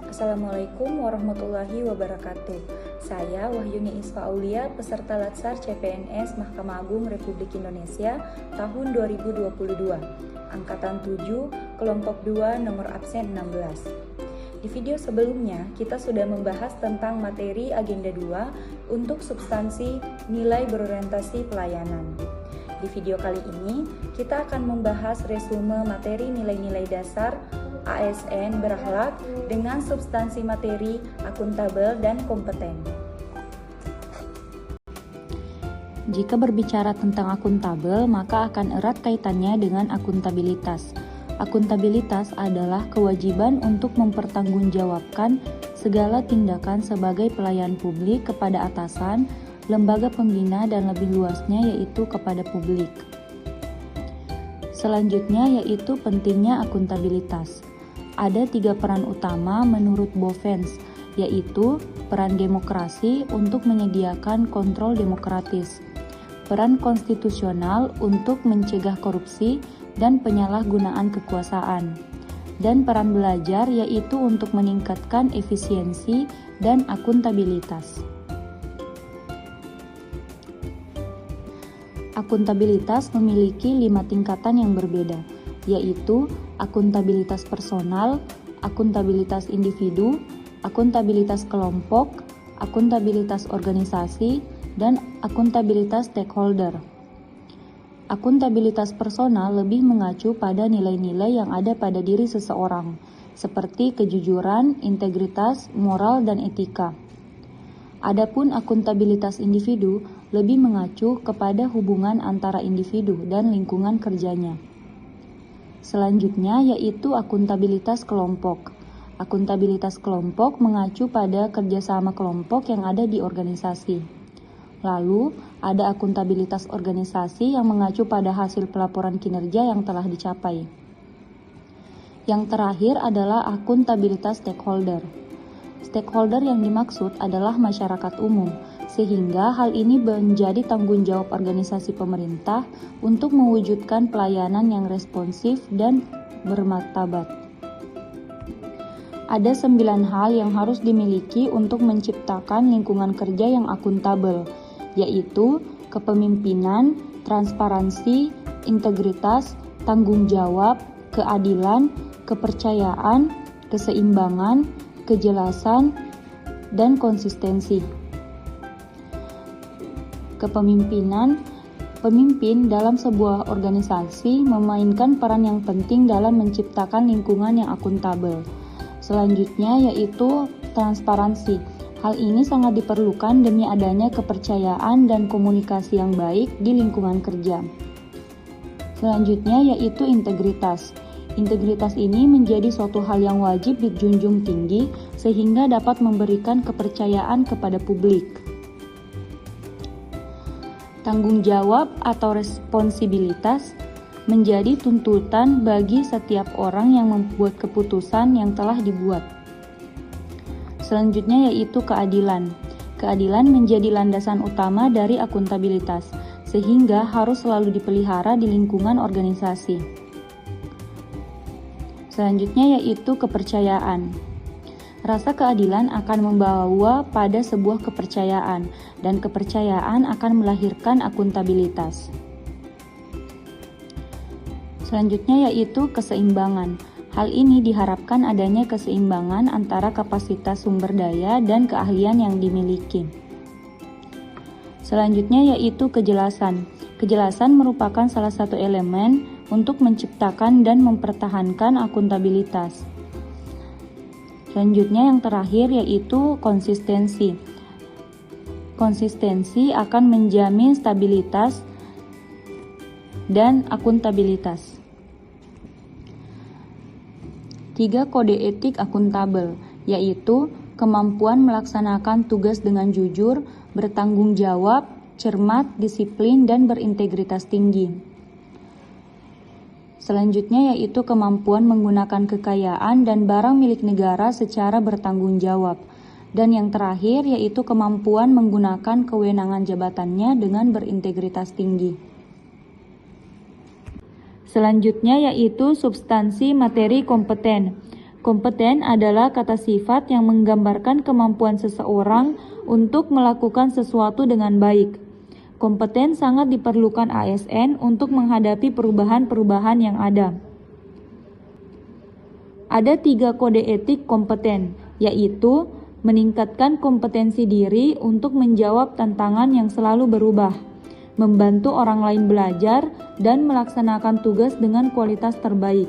Assalamualaikum warahmatullahi wabarakatuh. Saya Wahyuni Isfa Aulia, peserta Latsar CPNS Mahkamah Agung Republik Indonesia tahun 2022, Angkatan 7, Kelompok 2, nomor absen 16. Di video sebelumnya, kita sudah membahas tentang materi Agenda 2 untuk substansi nilai berorientasi pelayanan. Di video kali ini, kita akan membahas resume materi nilai-nilai dasar ASN berakhlak dengan substansi materi akuntabel dan kompeten. Jika berbicara tentang akuntabel, maka akan erat kaitannya dengan akuntabilitas. Akuntabilitas adalah kewajiban untuk mempertanggungjawabkan segala tindakan sebagai pelayan publik kepada atasan, lembaga pembina, dan lebih luasnya yaitu kepada publik. Selanjutnya yaitu pentingnya akuntabilitas. Ada 3 peran utama menurut Bovens, yaitu peran demokrasi untuk menyediakan kontrol demokratis, peran konstitusional untuk mencegah korupsi dan penyalahgunaan kekuasaan, dan peran belajar yaitu untuk meningkatkan efisiensi dan akuntabilitas. Akuntabilitas memiliki 5 tingkatan yang berbeda, yaitu akuntabilitas personal, akuntabilitas individu, akuntabilitas kelompok, akuntabilitas organisasi, dan akuntabilitas stakeholder. Akuntabilitas personal lebih mengacu pada nilai-nilai yang ada pada diri seseorang, seperti kejujuran, integritas, moral, dan etika. Adapun akuntabilitas individu lebih mengacu kepada hubungan antara individu dan lingkungan kerjanya. Selanjutnya yaitu akuntabilitas kelompok. Akuntabilitas kelompok mengacu pada kerjasama kelompok yang ada di organisasi. Lalu, ada akuntabilitas organisasi yang mengacu pada hasil pelaporan kinerja yang telah dicapai. Yang terakhir adalah akuntabilitas stakeholder. Stakeholder yang dimaksud adalah masyarakat umum, sehingga hal ini menjadi tanggung jawab organisasi pemerintah untuk mewujudkan pelayanan yang responsif dan bermartabat. Ada 9 hal yang harus dimiliki untuk menciptakan lingkungan kerja yang akuntabel, yaitu kepemimpinan, transparansi, integritas, tanggung jawab, keadilan, kepercayaan, keseimbangan, kejelasan, dan konsistensi. Kepemimpinan. Pemimpin dalam sebuah organisasi memainkan peran yang penting dalam menciptakan lingkungan yang akuntabel. Selanjutnya yaitu transparansi. Hal ini sangat diperlukan demi adanya kepercayaan dan komunikasi yang baik di lingkungan kerja. Selanjutnya yaitu integritas. Integritas ini menjadi suatu hal yang wajib dijunjung tinggi sehingga dapat memberikan kepercayaan kepada publik. Tanggung jawab atau responsibilitas menjadi tuntutan bagi setiap orang yang membuat keputusan yang telah dibuat. Selanjutnya yaitu keadilan. Keadilan menjadi landasan utama dari akuntabilitas, sehingga harus selalu dipelihara di lingkungan organisasi. Selanjutnya yaitu kepercayaan. Rasa keadilan akan membawa pada sebuah kepercayaan, dan kepercayaan akan melahirkan akuntabilitas. Selanjutnya yaitu keseimbangan. Hal ini diharapkan adanya keseimbangan antara kapasitas sumber daya dan keahlian yang dimiliki. Selanjutnya yaitu kejelasan. Kejelasan merupakan salah satu elemen untuk menciptakan dan mempertahankan akuntabilitas. Selanjutnya yang terakhir yaitu konsistensi. Konsistensi akan menjamin stabilitas dan akuntabilitas. 3 kode etik akuntabel, yaitu kemampuan melaksanakan tugas dengan jujur, bertanggung jawab, cermat, disiplin, dan berintegritas tinggi. Selanjutnya yaitu kemampuan menggunakan kekayaan dan barang milik negara secara bertanggung jawab. Dan yang terakhir yaitu kemampuan menggunakan kewenangan jabatannya dengan berintegritas tinggi. Selanjutnya yaitu substansi materi kompeten. Kompeten adalah kata sifat yang menggambarkan kemampuan seseorang untuk melakukan sesuatu dengan baik. Kompeten sangat diperlukan ASN untuk menghadapi perubahan-perubahan yang ada. Ada 3 kode etik kompeten, yaitu meningkatkan kompetensi diri untuk menjawab tantangan yang selalu berubah, membantu orang lain belajar, dan melaksanakan tugas dengan kualitas terbaik.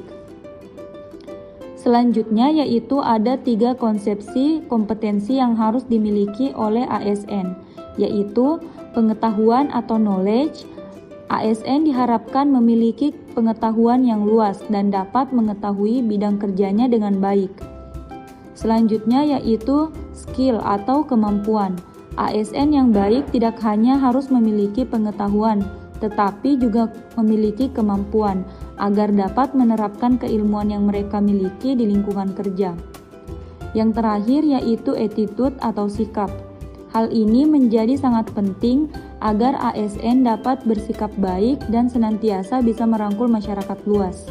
Selanjutnya yaitu ada 3 konsepsi kompetensi yang harus dimiliki oleh ASN, yaitu pengetahuan atau knowledge. ASN diharapkan memiliki pengetahuan yang luas dan dapat mengetahui bidang kerjanya dengan baik. Selanjutnya yaitu skill atau kemampuan. ASN yang baik tidak hanya harus memiliki pengetahuan, tetapi juga memiliki kemampuan agar dapat menerapkan keilmuan yang mereka miliki di lingkungan kerja. Yang terakhir yaitu attitude atau sikap. Hal ini menjadi sangat penting agar ASN dapat bersikap baik dan senantiasa bisa merangkul masyarakat luas.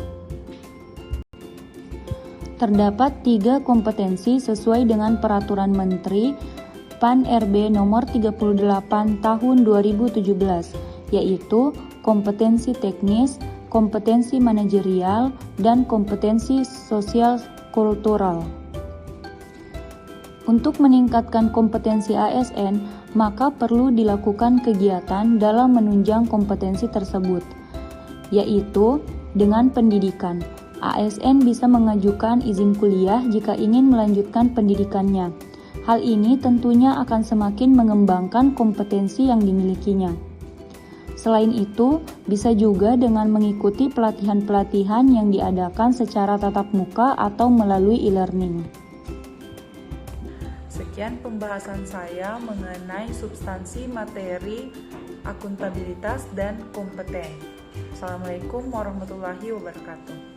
Terdapat 3 kompetensi sesuai dengan Peraturan Menteri PAN RB nomor 38 tahun 2017, yaitu kompetensi teknis, kompetensi manajerial, dan kompetensi sosial kultural. Untuk meningkatkan kompetensi ASN, maka perlu dilakukan kegiatan dalam menunjang kompetensi tersebut, yaitu dengan pendidikan. ASN bisa mengajukan izin kuliah jika ingin melanjutkan pendidikannya. Hal ini tentunya akan semakin mengembangkan kompetensi yang dimilikinya. Selain itu, bisa juga dengan mengikuti pelatihan-pelatihan yang diadakan secara tatap muka atau melalui e-learning. Sekian pembahasan saya mengenai substansi materi akuntabilitas dan kompeten. Assalamualaikum warahmatullahi wabarakatuh.